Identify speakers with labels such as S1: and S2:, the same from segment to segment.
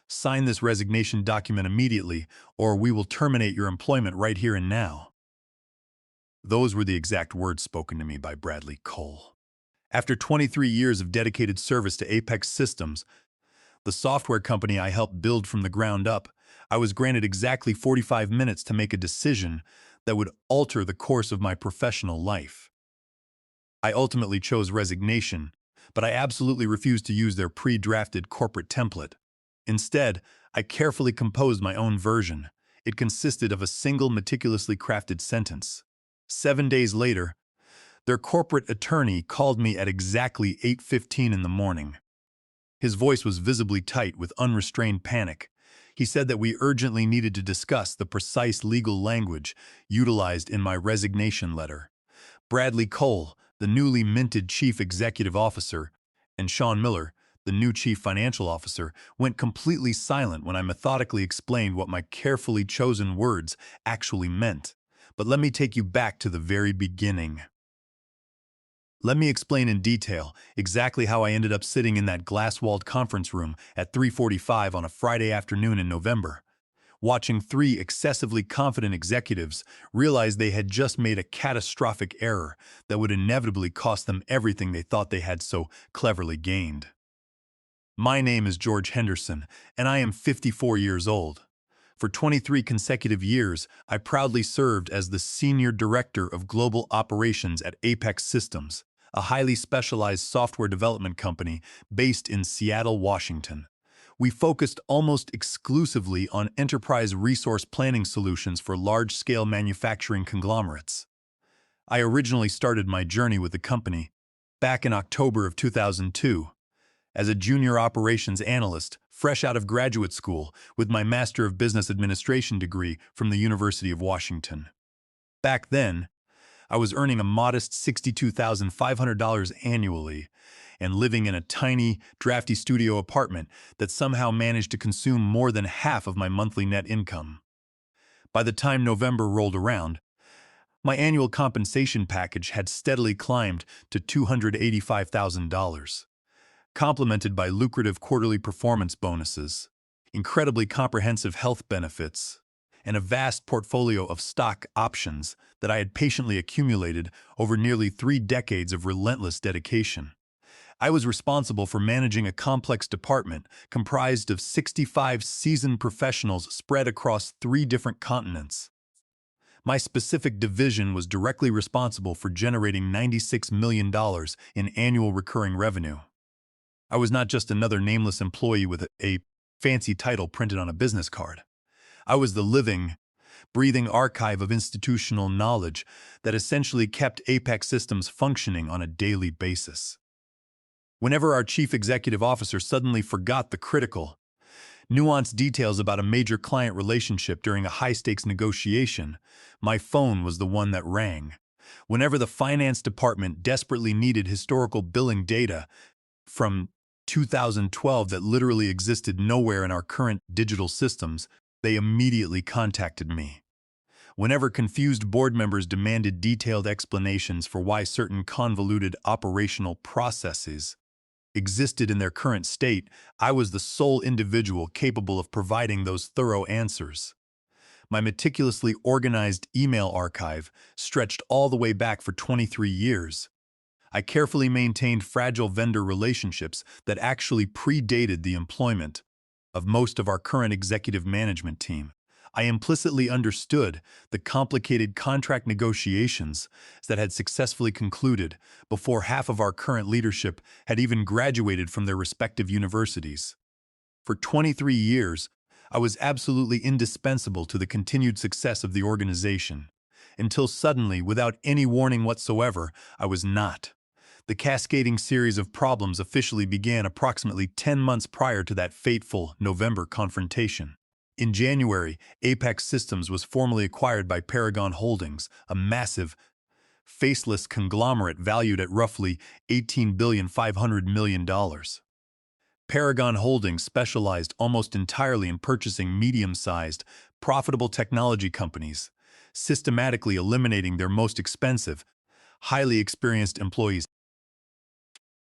S1: Sign this resignation document immediately, or we will terminate your employment right here and now. Those were the exact words spoken to me by Bradley Cole. After 23 years of dedicated service to Apex Systems, the software company I helped build from the ground up, I was granted exactly 45 minutes to make a decision that would alter the course of my professional life. I ultimately chose resignation, but I absolutely refused to use their pre-drafted corporate template. Instead, I carefully composed my own version. It consisted of a single meticulously crafted sentence. 7 days later, their corporate attorney called me at exactly 8:15 in the morning. His voice was visibly tight with unrestrained panic. He said that we urgently needed to discuss the precise legal language utilized in my resignation letter. Bradley Cole, the newly minted chief executive officer, and Sean Miller, the new chief financial officer, went completely silent when I methodically explained what my carefully chosen words actually meant. But let me take you back to the very beginning. Let me explain in detail exactly how I ended up sitting in that glass-walled conference room at 3:45 on a Friday afternoon in November, watching three excessively confident executives realize they had just made a catastrophic error that would inevitably cost them everything they thought they had so cleverly gained. My name is George Henderson, and I am 54 years old. For 23 consecutive years, I proudly served as the Senior Director of Global Operations at Apex Systems, a highly specialized software development company based in Seattle, Washington. We focused almost exclusively on enterprise resource planning solutions for large-scale manufacturing conglomerates. I originally started my journey with the company back in October of 2002 as a junior operations analyst, fresh out of graduate school with my Master of Business Administration degree from the University of Washington. Back then, I was earning a modest $62,500 annually and living in a tiny, drafty studio apartment that somehow managed to consume more than half of my monthly net income. By the time November rolled around, my annual compensation package had steadily climbed to $285,000. Complemented by lucrative quarterly performance bonuses, incredibly comprehensive health benefits, and a vast portfolio of stock options that I had patiently accumulated over nearly 3 decades of relentless dedication. I was responsible for managing a complex department comprised of 65 seasoned professionals spread across 3 different continents. My specific division was directly responsible for generating $96 million in annual recurring revenue. I was not just another nameless employee with a fancy title printed on a business card. I was the living, breathing archive of institutional knowledge that essentially kept Apex Systems functioning on a daily basis. Whenever our chief executive officer suddenly forgot the critical, nuanced details about a major client relationship during a high-stakes negotiation, my phone was the one that rang. Whenever the finance department desperately needed historical billing data from 2012 that literally existed nowhere in our current digital systems, they immediately contacted me. Whenever confused board members demanded detailed explanations for why certain convoluted operational processes existed in their current state, I was the sole individual capable of providing those thorough answers. My meticulously organized email archive stretched all the way back for 23 years. I carefully maintained fragile vendor relationships that actually predated the employment of most of our current executive management team. I implicitly understood the complicated contract negotiations that had successfully concluded before half of our current leadership had even graduated from their respective universities. For 23 years, I was absolutely indispensable to the continued success of the organization, until suddenly, without any warning whatsoever, I was not. The cascading series of problems officially began approximately 10 months prior to that fateful November confrontation. In January, Apex Systems was formally acquired by Paragon Holdings, a massive, faceless conglomerate valued at roughly $18.5 billion. Paragon Holdings specialized almost entirely in purchasing medium-sized, profitable technology companies, systematically eliminating their most expensive, highly experienced employees.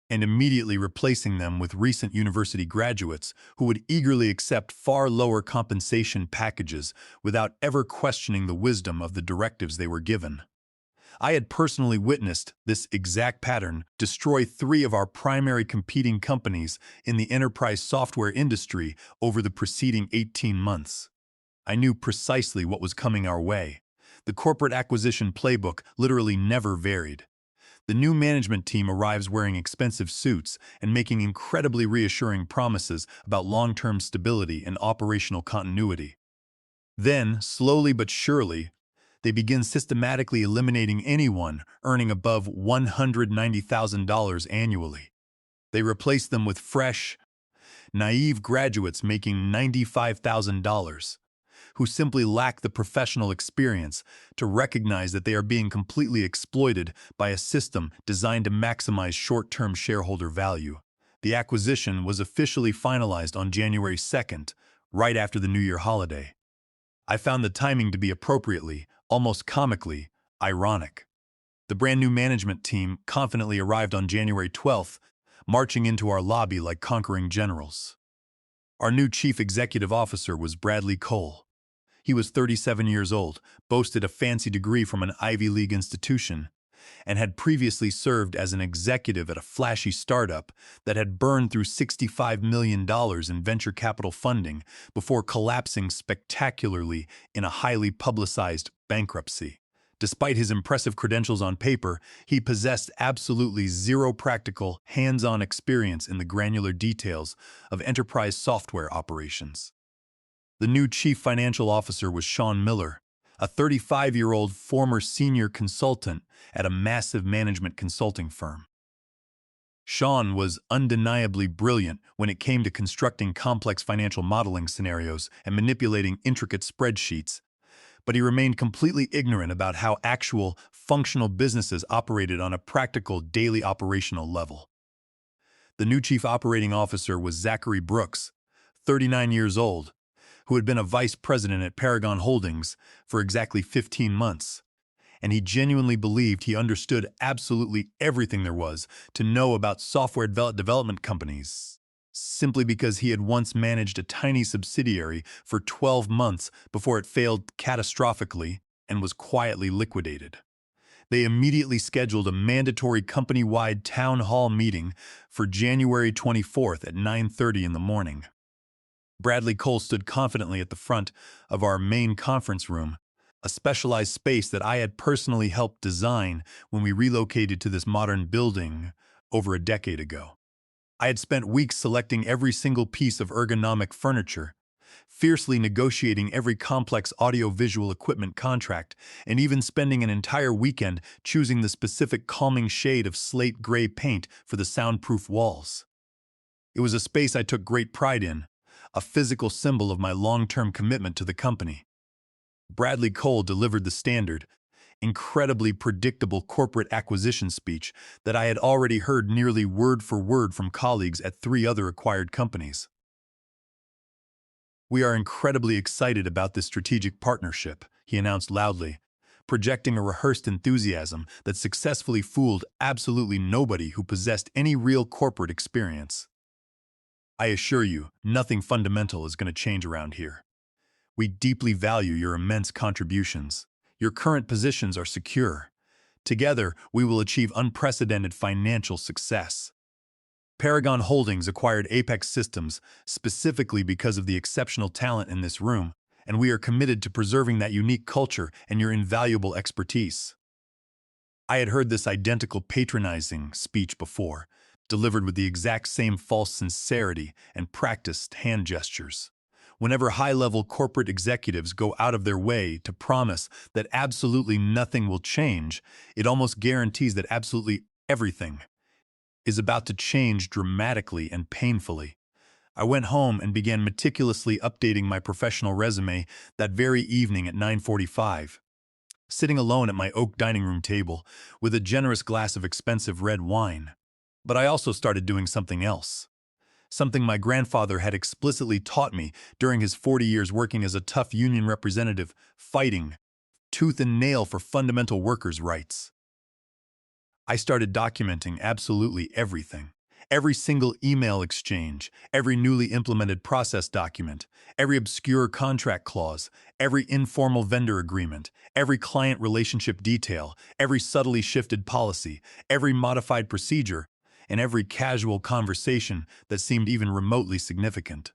S1: and immediately replacing them with recent university graduates who would eagerly accept far lower compensation packages without ever questioning the wisdom of the directives they were given. I had personally witnessed this exact pattern destroy three of our primary competing companies in the enterprise software industry over the preceding 18 months. I knew precisely what was coming our way. The corporate acquisition playbook literally never varied. The new management team arrives wearing expensive suits and making incredibly reassuring promises about long-term stability and operational continuity. Then, slowly but surely, they begin systematically eliminating anyone earning above $190,000 annually. They replace them with fresh, naive graduates making $95,000, who simply lack the professional experience to recognize that they are being completely exploited by a system designed to maximize short-term shareholder value. The acquisition was officially finalized on January 2nd, right after the New Year holiday. I found the timing to be appropriately, almost comically, ironic. The brand new management team confidently arrived on January 12th, marching into our lobby like conquering generals. Our new chief executive officer was Bradley Cole. He was 37 years old, boasted a fancy degree from an Ivy League institution, and had previously served as an executive at a flashy startup that had burned through $65 million in venture capital funding before collapsing spectacularly in a highly publicized bankruptcy. Despite his impressive credentials on paper, he possessed absolutely zero practical, hands-on experience in the granular details of enterprise software operations. The new chief financial officer was Sean Miller, a 35-year-old former senior consultant at a massive management consulting firm. Sean was undeniably brilliant when it came to constructing complex financial modeling scenarios and manipulating intricate spreadsheets, but he remained completely ignorant about how actual, functional businesses operated on a practical, daily operational level. The new chief operating officer was Zachary Brooks, 39 years old, who had been a vice president at Paragon Holdings for exactly 15 months, and he genuinely believed he understood absolutely everything there was to know about software development companies, simply because he had once managed a tiny subsidiary for 12 months before it failed catastrophically and was quietly liquidated. They immediately scheduled a mandatory company-wide town hall meeting for January 24th at 9:30 in the morning. Bradley Cole stood confidently at the front of our main conference room, a specialized space that I had personally helped design when we relocated to this modern building over a decade ago. I had spent weeks selecting every single piece of ergonomic furniture, fiercely negotiating every complex audio-visual equipment contract, and even spending an entire weekend choosing the specific calming shade of slate gray paint for the soundproof walls. It was a space I took great pride in, a physical symbol of my long-term commitment to the company. Bradley Cole delivered the standard, incredibly predictable corporate acquisition speech that I had already heard nearly word for word from colleagues at three other acquired companies. "We are incredibly excited about this strategic partnership," he announced loudly, projecting a rehearsed enthusiasm that successfully fooled absolutely nobody who possessed any real corporate experience. "I assure you, nothing fundamental is going to change around here. We deeply value your immense contributions. Your current positions are secure. Together, we will achieve unprecedented financial success." Paragon Holdings acquired Apex Systems specifically because of the exceptional talent in this room, and we are committed to preserving that unique culture and your invaluable expertise. I had heard this identical patronizing speech before, delivered with the exact same false sincerity and practiced hand gestures. Whenever high-level corporate executives go out of their way to promise that absolutely nothing will change, it almost guarantees that absolutely everything is about to change dramatically and painfully. I went home and began meticulously updating my professional resume that very evening at 9:45. Sitting alone at my oak dining room table with a generous glass of expensive red wine. But I also started doing something else. Something my grandfather had explicitly taught me during his 40 years working as a tough union representative, fighting tooth and nail for fundamental workers' rights. I started documenting absolutely everything. Every single email exchange, every newly implemented process document, every obscure contract clause, every informal vendor agreement, every client relationship detail, every subtly shifted policy, every modified procedure, and every casual conversation that seemed even remotely significant.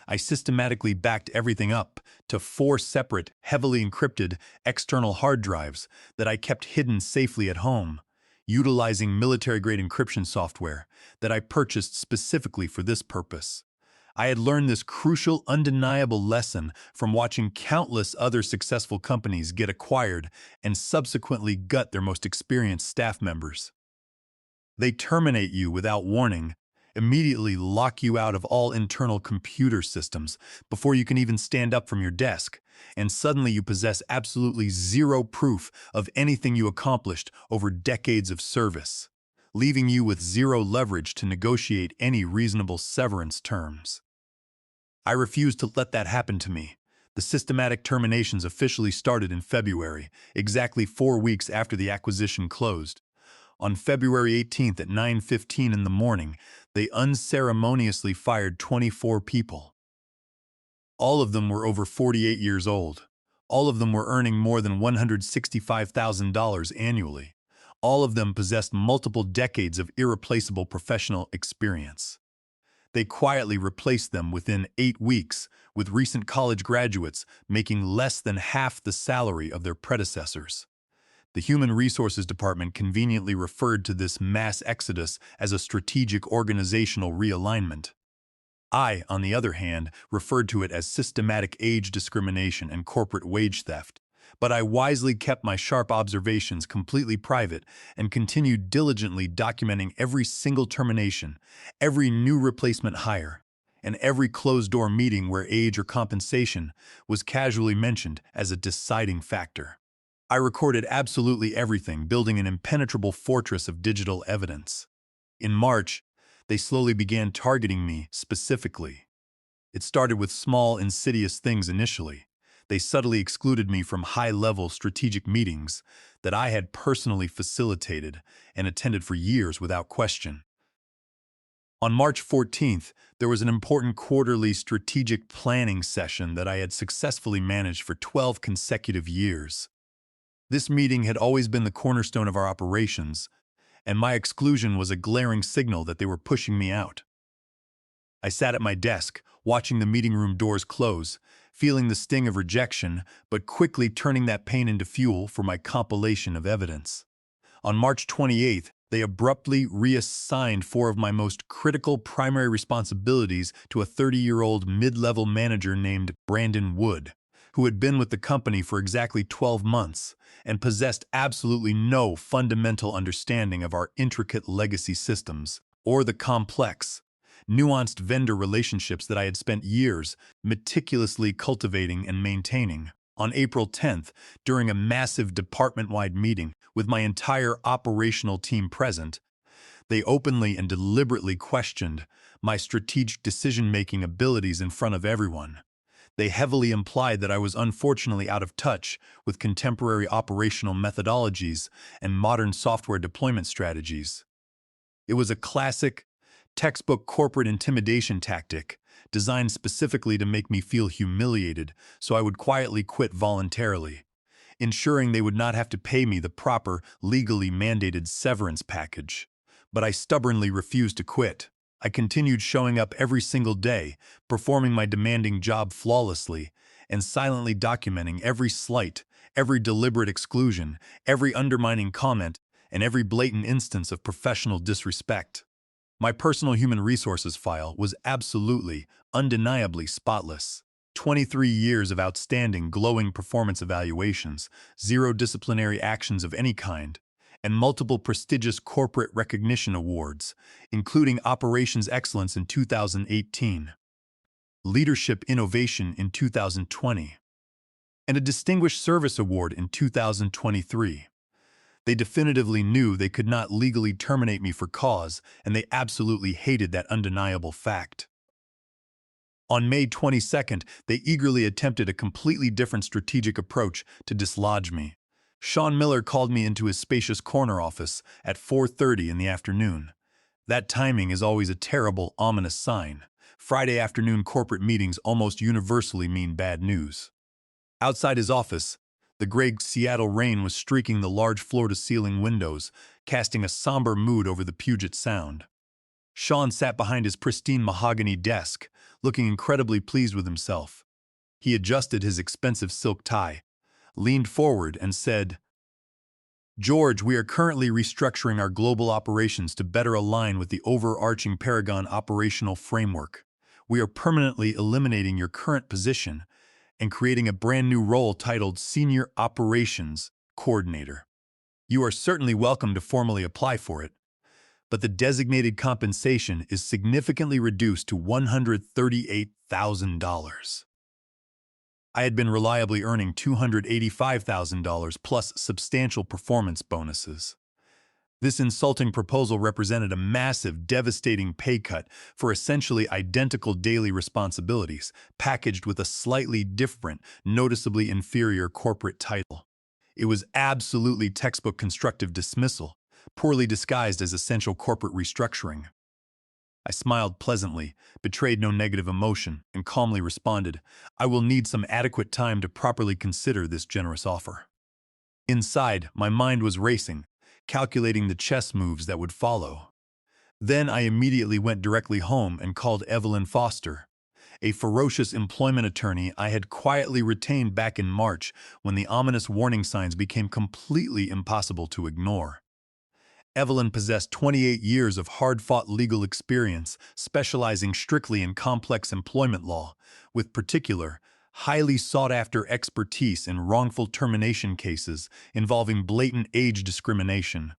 S1: I systematically backed everything up to 4 separate, heavily encrypted external hard drives that I kept hidden safely at home, utilizing military-grade encryption software that I purchased specifically for this purpose. I had learned this crucial, undeniable lesson from watching countless other successful companies get acquired and subsequently gut their most experienced staff members. They terminate you without warning, immediately lock you out of all internal computer systems before you can even stand up from your desk, and suddenly you possess absolutely zero proof of anything you accomplished over decades of service, leaving you with zero leverage to negotiate any reasonable severance terms. I refused to let that happen to me. The systematic terminations officially started in February, exactly 4 weeks after the acquisition closed. On February 18th at 9:15 in the morning, they unceremoniously fired 24 people. All of them were over 48 years old. All of them were earning more than $165,000 annually. All of them possessed multiple decades of irreplaceable professional experience. They quietly replaced them within 8 weeks, with recent college graduates making less than half the salary of their predecessors. The Human Resources Department conveniently referred to this mass exodus as a strategic organizational realignment. I, on the other hand, referred to it as systematic age discrimination and corporate wage theft. But I wisely kept my sharp observations completely private and continued diligently documenting every single termination, every new replacement hire, and every closed-door meeting where age or compensation was casually mentioned as a deciding factor. I recorded absolutely everything, building an impenetrable fortress of digital evidence. In March, they slowly began targeting me specifically. It started with small, insidious things initially. They subtly excluded me from high-level strategic meetings that I had personally facilitated and attended for years without question. On March 14th, there was an important quarterly strategic planning session that I had successfully managed for 12 consecutive years. This meeting had always been the cornerstone of our operations, and my exclusion was a glaring signal that they were pushing me out. I sat at my desk, watching the meeting room doors close, feeling the sting of rejection, but quickly turning that pain into fuel for my compilation of evidence. On March 28th, they abruptly reassigned 4 of my most critical primary responsibilities to a 30-year-old mid-level manager named Brandon Wood, who had been with the company for exactly 12 months and possessed absolutely no fundamental understanding of our intricate legacy systems or the complex, nuanced vendor relationships that I had spent years meticulously cultivating and maintaining. On April 10th, during a massive department-wide meeting with my entire operational team present, they openly and deliberately questioned my strategic decision-making abilities in front of everyone. They heavily implied that I was unfortunately out of touch with contemporary operational methodologies and modern software deployment strategies. It was a classic, textbook corporate intimidation tactic designed specifically to make me feel humiliated so I would quietly quit voluntarily, ensuring they would not have to pay me the proper, legally mandated severance package. But I stubbornly refused to quit. I continued showing up every single day, performing my demanding job flawlessly, and silently documenting every slight, every deliberate exclusion, every undermining comment, and every blatant instance of professional disrespect. My personal human resources file was absolutely, undeniably spotless. 23 years of outstanding, glowing performance evaluations, 0 disciplinary actions of any kind, and multiple prestigious corporate recognition awards, including Operations Excellence in 2018, Leadership Innovation in 2020, and a Distinguished Service Award in 2023. They definitively knew they could not legally terminate me for cause, and they absolutely hated that undeniable fact. On May 22nd, they eagerly attempted a completely different strategic approach to dislodge me. Sean Miller called me into his spacious corner office at 4:30 in the afternoon. That timing is always a terrible, ominous sign. Friday afternoon corporate meetings almost universally mean bad news. Outside his office, the gray Seattle rain was streaking the large floor-to-ceiling windows, casting a somber mood over the Puget Sound. Sean sat behind his pristine mahogany desk, looking incredibly pleased with himself. He adjusted his expensive silk tie, leaned forward, and said, "George, we are currently restructuring our global operations to better align with the overarching Paragon operational framework. We are permanently eliminating your current position and creating a brand new role titled Senior Operations Coordinator. You are certainly welcome to formally apply for it, but the designated compensation is significantly reduced to $138,000. I had been reliably earning $285,000 plus substantial performance bonuses. This insulting proposal represented a massive, devastating pay cut for essentially identical daily responsibilities, packaged with a slightly different, noticeably inferior corporate title. It was absolutely textbook constructive dismissal, poorly disguised as essential corporate restructuring. I smiled pleasantly, betrayed no negative emotion, and calmly responded, "I will need some adequate time to properly consider this generous offer." Inside, my mind was racing, calculating the chess moves that would follow. Then I immediately went directly home and called Evelyn Foster, a ferocious employment attorney I had quietly retained back in March when the ominous warning signs became completely impossible to ignore. Evelyn possessed 28 years of hard-fought legal experience, specializing strictly in complex employment law, with particular, highly sought-after expertise in wrongful termination cases involving blatant age discrimination.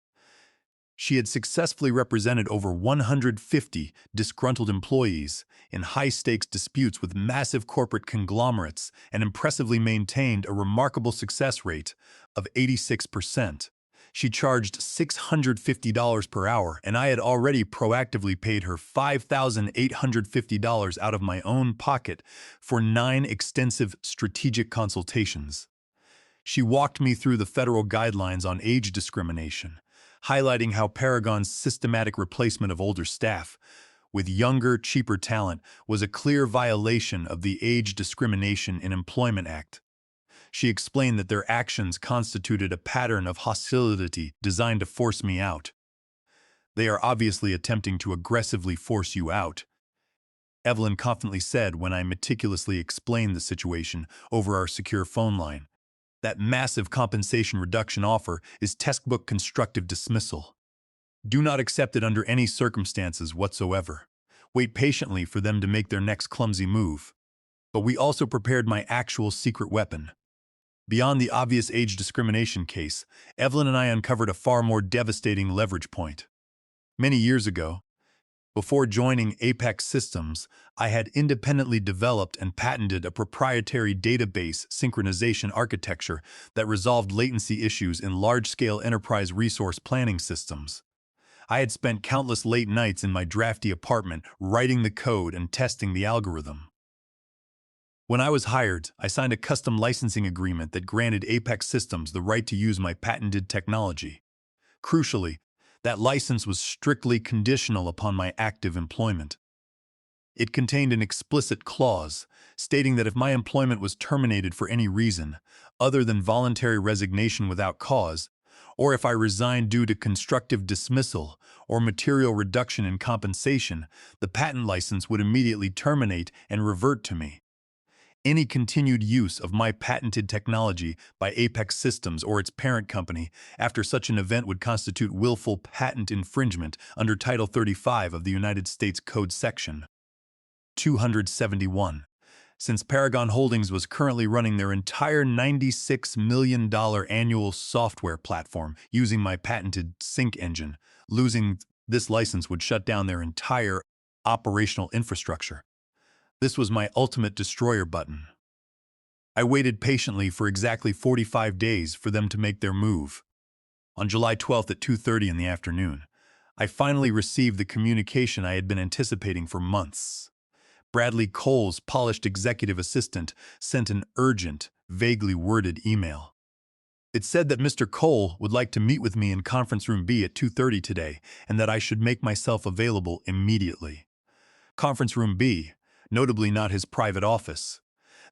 S1: She had successfully represented over 150 disgruntled employees in high-stakes disputes with massive corporate conglomerates and impressively maintained a remarkable success rate of 86%. She charged $650 per hour, and I had already proactively paid her $5,850 out of my own pocket for 9 extensive strategic consultations. She walked me through the federal guidelines on age discrimination, highlighting how Paragon's systematic replacement of older staff with younger, cheaper talent was a clear violation of the Age Discrimination in Employment Act. She explained that their actions constituted a pattern of hostility designed to force me out. "They are obviously attempting to aggressively force you out," Evelyn confidently said when I meticulously explained the situation over our secure phone line. "That massive compensation reduction offer is textbook constructive dismissal. Do not accept it under any circumstances whatsoever. Wait patiently for them to make their next clumsy move." But we also prepared my actual secret weapon. Beyond the obvious age discrimination case, Evelyn and I uncovered a far more devastating leverage point. Many years ago, before joining Apex Systems, I had independently developed and patented a proprietary database synchronization architecture that resolved latency issues in large-scale enterprise resource planning systems. I had spent countless late nights in my drafty apartment writing the code and testing the algorithm. When I was hired, I signed a custom licensing agreement that granted Apex Systems the right to use my patented technology. Crucially, that license was strictly conditional upon my active employment. It contained an explicit clause stating that if my employment was terminated for any reason, other than voluntary resignation without cause, or if I resigned due to constructive dismissal or material reduction in compensation, the patent license would immediately terminate and revert to me. Any continued use of my patented technology by Apex Systems or its parent company after such an event would constitute willful patent infringement under Title 35 of the United States Code Section 271. Since Paragon Holdings was currently running their entire $96 million annual software platform using my patented sync engine, losing this license would shut down their entire operational infrastructure. This was my ultimate destroyer button. I waited patiently for exactly 45 days for them to make their move. On July 12th at 2:30 in the afternoon, I finally received the communication I had been anticipating for months. Bradley Cole's polished executive assistant sent an urgent, vaguely worded email. It said that Mr. Cole would like to meet with me in conference room B at 2:30 today and that I should make myself available immediately. Conference room B, notably not his private office.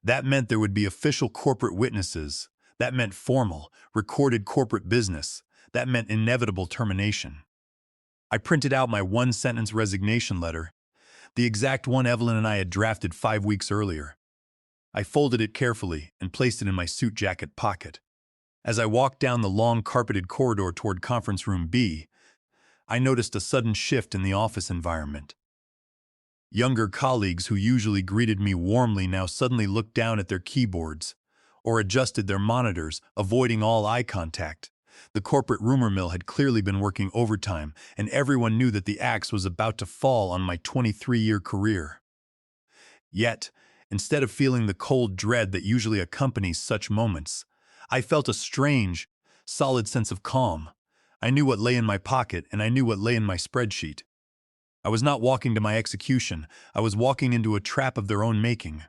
S1: That meant there would be official corporate witnesses. That meant formal, recorded corporate business. That meant inevitable termination. I printed out my one-sentence resignation letter, the exact one Evelyn and I had drafted 5 weeks earlier. I folded it carefully and placed it in my suit jacket pocket. As I walked down the long carpeted corridor toward conference room B, I noticed a sudden shift in the office environment. Younger colleagues who usually greeted me warmly now suddenly looked down at their keyboards or adjusted their monitors, avoiding all eye contact. The corporate rumor mill had clearly been working overtime, and everyone knew that the axe was about to fall on my 23-year career. Yet, instead of feeling the cold dread that usually accompanies such moments, I felt a strange, solid sense of calm. I knew what lay in my pocket, and I knew what lay in my spreadsheet. I was not walking to my execution. I was walking into a trap of their own making.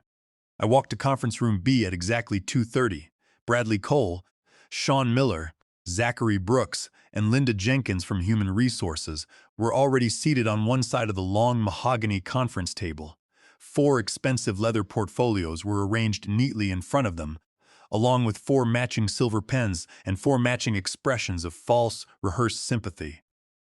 S1: I walked to conference room B at exactly 2:30. Bradley Cole, Sean Miller, Zachary Brooks, and Linda Jenkins from Human Resources were already seated on one side of the long mahogany conference table. 4 expensive leather portfolios were arranged neatly in front of them, along with 4 matching silver pens and 4 matching expressions of false, rehearsed sympathy.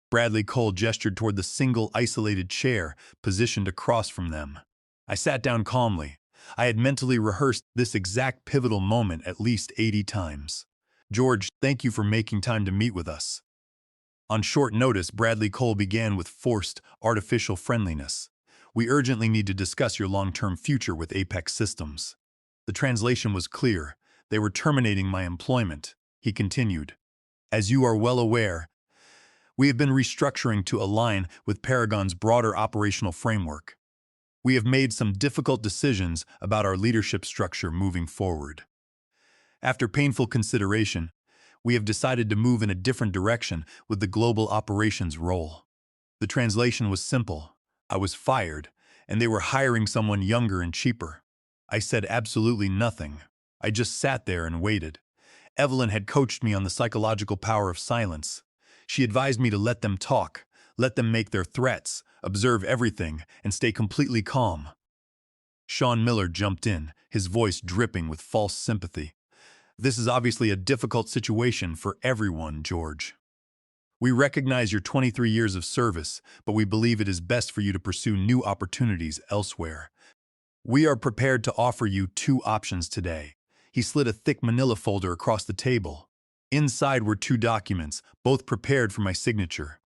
S1: Bradley Cole gestured toward the single isolated chair positioned across from them. I sat down calmly. I had mentally rehearsed this exact pivotal moment at least 80 times. George, thank you for making time to meet with us. On short notice, Bradley Cole began with forced, artificial friendliness. We urgently need to discuss your long-term future with Apex Systems. The translation was clear. They were terminating my employment. He continued. As you are well aware, we have been restructuring to align with Paragon's broader operational framework. We have made some difficult decisions about our leadership structure moving forward. After painful consideration, we have decided to move in a different direction with the global operations role. The translation was simple. I was fired, and they were hiring someone younger and cheaper. I said absolutely nothing. I just sat there and waited. Evelyn had coached me on the psychological power of silence. She advised me to let them talk, let them make their threats, observe everything, and stay completely calm. Sean Miller jumped in, his voice dripping with false sympathy. This is obviously a difficult situation for everyone, George. We recognize your 23 years of service, but we believe it is best for you to pursue new opportunities elsewhere. We are prepared to offer you 2 options today. He slid a thick manila folder across the table. Inside were 2 documents, both prepared for my signature.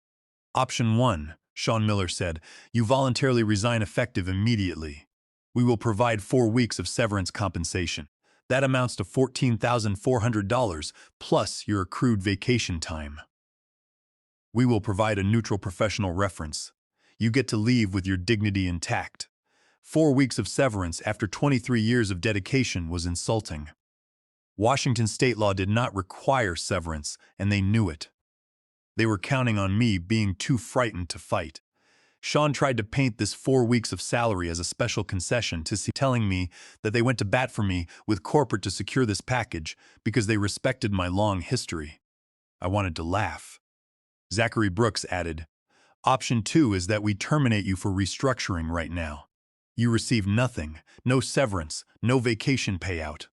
S1: Option 1, Sean Miller said, you voluntarily resign effective immediately. We will provide 4 weeks of severance compensation. That amounts to $14,400 plus your accrued vacation time. We will provide a neutral professional reference. You get to leave with your dignity intact. 4 weeks of severance after 23 years of dedication was insulting. Washington state law did not require severance, and they knew it. They were counting on me being too frightened to fight. Sean tried to paint this 4 weeks of salary as a special concession to see, telling me that they went to bat for me with corporate to secure this package because they respected my long history. I wanted to laugh. Zachary Brooks added, Option 2 is that we terminate you for restructuring right now. You receive nothing, no severance, no vacation payout.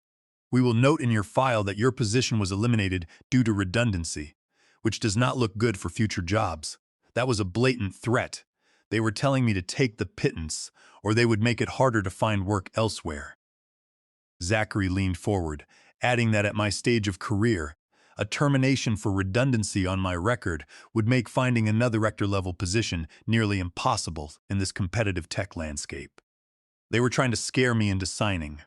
S1: We will note in your file that your position was eliminated due to redundancy, which does not look good for future jobs. That was a blatant threat. They were telling me to take the pittance, or they would make it harder to find work elsewhere. Zachary leaned forward, adding that at my stage of career, a termination for redundancy on my record would make finding another director-level position nearly impossible in this competitive tech landscape. They were trying to scare me into signing.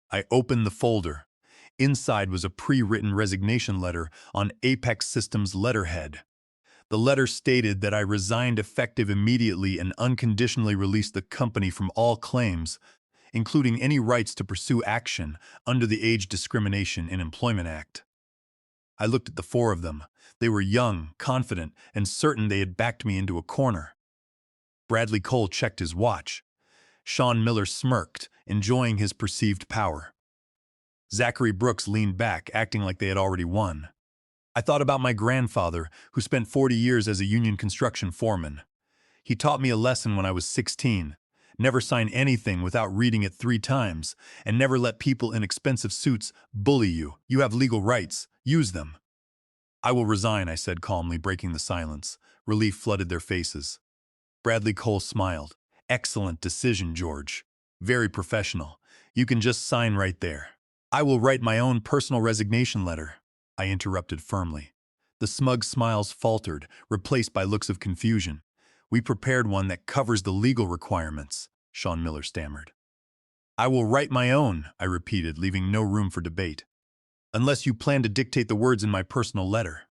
S1: I opened the folder. Inside was a pre-written resignation letter on Apex Systems letterhead. The letter stated that I resigned effective immediately and unconditionally released the company from all claims, including any rights to pursue action under the Age Discrimination in Employment Act. I looked at the 4 of them. They were young, confident, and certain they had backed me into a corner. Bradley Cole checked his watch. Sean Miller smirked, enjoying his perceived power. Zachary Brooks leaned back, acting like they had already won. I thought about my grandfather, who spent 40 years as a union construction foreman. He taught me a lesson when I was 16. Never sign anything without reading it 3 times, and never let people in expensive suits bully you. You have legal rights. Use them. I will resign, I said calmly, breaking the silence. Relief flooded their faces. Bradley Cole smiled. Excellent decision, George. Very professional. You can just sign right there. I will write my own personal resignation letter, I interrupted firmly. The smug smiles faltered, replaced by looks of confusion. We prepared one that covers the legal requirements, Sean Miller stammered. I will write my own, I repeated, leaving no room for debate. Unless you plan to dictate the words in my personal letter.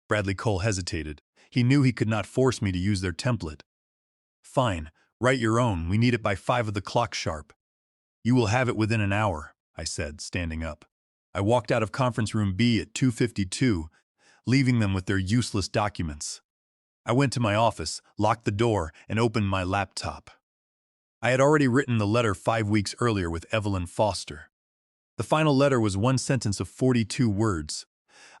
S1: Bradley Cole hesitated. He knew he could not force me to use their template. Fine, write your own. We need it by 5 of the clock sharp. You will have it within an hour, I said, standing up. I walked out of conference room B at 2:52, leaving them with their useless documents. I went to my office, locked the door, and opened my laptop. I had already written the letter 5 weeks earlier with Evelyn Foster. The final letter was one sentence of 42 words.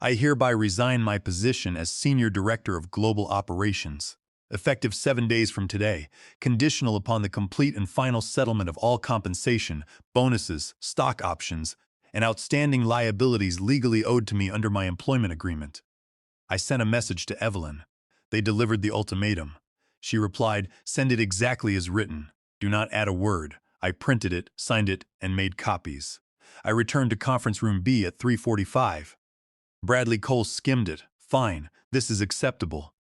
S1: I hereby resign my position as Senior Director of Global Operations, effective 7 days from today, conditional upon the complete and final settlement of all compensation, bonuses, stock options, and outstanding liabilities legally owed to me under my employment agreement. I sent a message to Evelyn. They delivered the ultimatum. She replied, "Send it exactly as written. Do not add a word." I printed it, signed it, and made copies. I returned to conference room B at 3:45. Bradley Cole skimmed it. Fine, this is acceptable.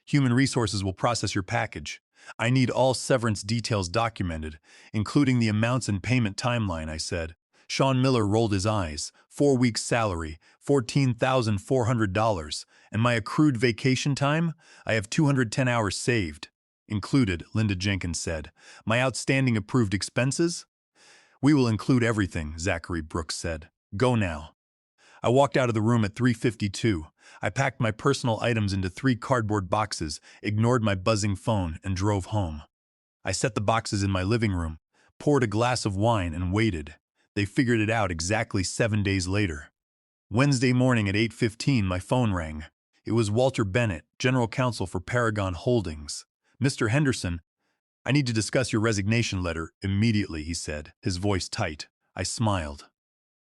S1: Human Resources will process your package. I need all severance details documented, including the amounts and payment timeline, I said. Sean Miller rolled his eyes. 4 weeks' salary, $14,400, and my accrued vacation time? I have 210 hours saved. Included, Linda Jenkins said. My outstanding approved expenses? We will include everything, Zachary Brooks said. Go now. I walked out of the room at 3:52. I packed my personal items into 3 cardboard boxes, ignored my buzzing phone, and drove home. I set the boxes in my living room, poured a glass of wine, and waited. They figured it out exactly 7 days later. Wednesday morning at 8:15, my phone rang. It was Walter Bennett, General Counsel for Paragon Holdings. Mr. Henderson, I need to discuss your resignation letter immediately, he said, his voice tight. I smiled.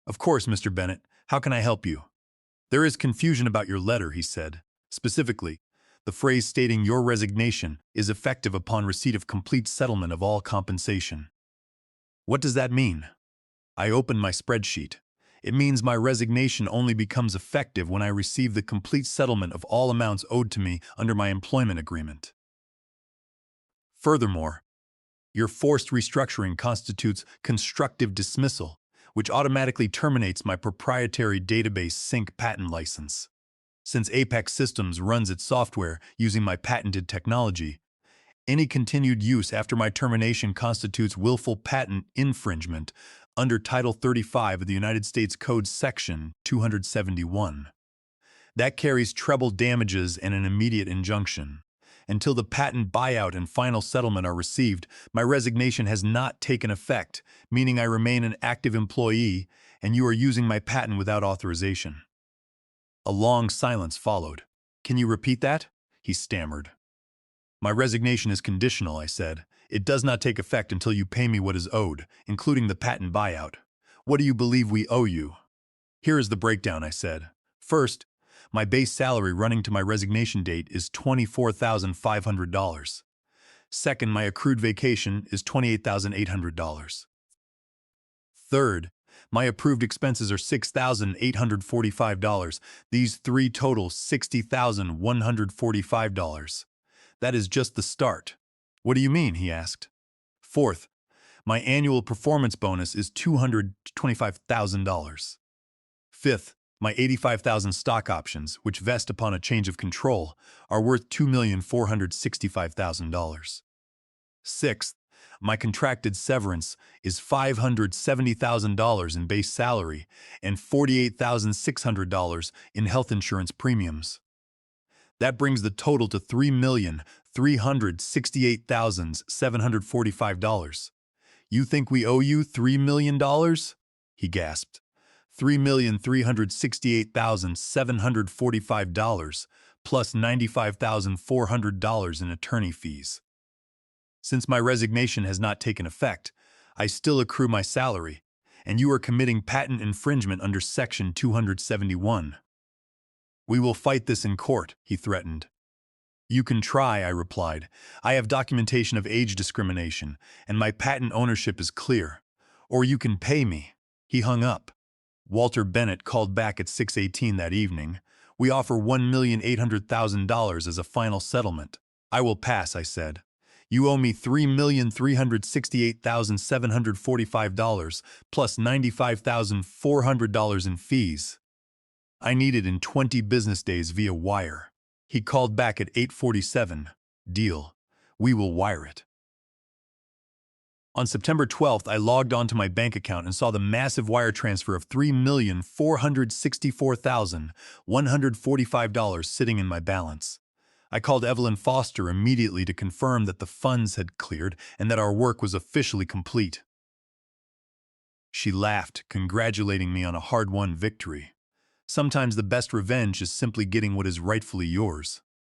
S1: Of course, Mr. Bennett. How can I help you? There is confusion about your letter, he said. Specifically, the phrase stating your resignation is effective upon receipt of complete settlement of all compensation. What does that mean? I opened my spreadsheet. It means my resignation only becomes effective when I receive the complete settlement of all amounts owed to me under my employment agreement. Furthermore, your forced restructuring constitutes constructive dismissal, which automatically terminates my proprietary database sync patent license. Since Apex Systems runs its software using my patented technology, any continued use after my termination constitutes willful patent infringement under Title 35 of the United States Code Section 271. That carries treble damages and an immediate injunction. Until the patent buyout and final settlement are received, my resignation has not taken effect, meaning I remain an active employee and you are using my patent without authorization. A long silence followed. Can you repeat that? He stammered. My resignation is conditional, I said. It does not take effect until you pay me what is owed, including the patent buyout. What do you believe we owe you? Here is the breakdown, I said. First, my base salary running to my resignation date is $24,500. Second, my accrued vacation is $28,800. Third, my approved expenses are $6,845. These 3 total $60,145. That is just the start. What do you mean? He asked. Fourth, my annual performance bonus is $225,000. Fifth, my 85,000 stock options, which vest upon a change of control, are worth $2,465,000. Sixth, my contracted severance is $570,000 in base salary and $48,600 in health insurance premiums. That brings the total to $3,368,745. You think we owe you $3 million? He gasped. $3,368,745 plus $95,400 in attorney fees. Since my resignation has not taken effect, I still accrue my salary, and you are committing patent infringement under Section 271. We will fight this in court, he threatened. You can try, I replied. I have documentation of age discrimination, and my patent ownership is clear. Or you can pay me. He hung up. Walter Bennett called back at 6:18 that evening. We offer $1,800,000 as a final settlement. I will pass, I said. You owe me $3,368,745 plus $95,400 in fees. I need it in 20 business days via wire. He called back at 8:47. Deal. We will wire it. On September 12th, I logged onto my bank account and saw the massive wire transfer of $3,464,145 sitting in my balance. I called Evelyn Foster immediately to confirm that the funds had cleared and that our work was officially complete. She laughed, congratulating me on a hard-won victory. Sometimes the best revenge is simply getting what is rightfully yours.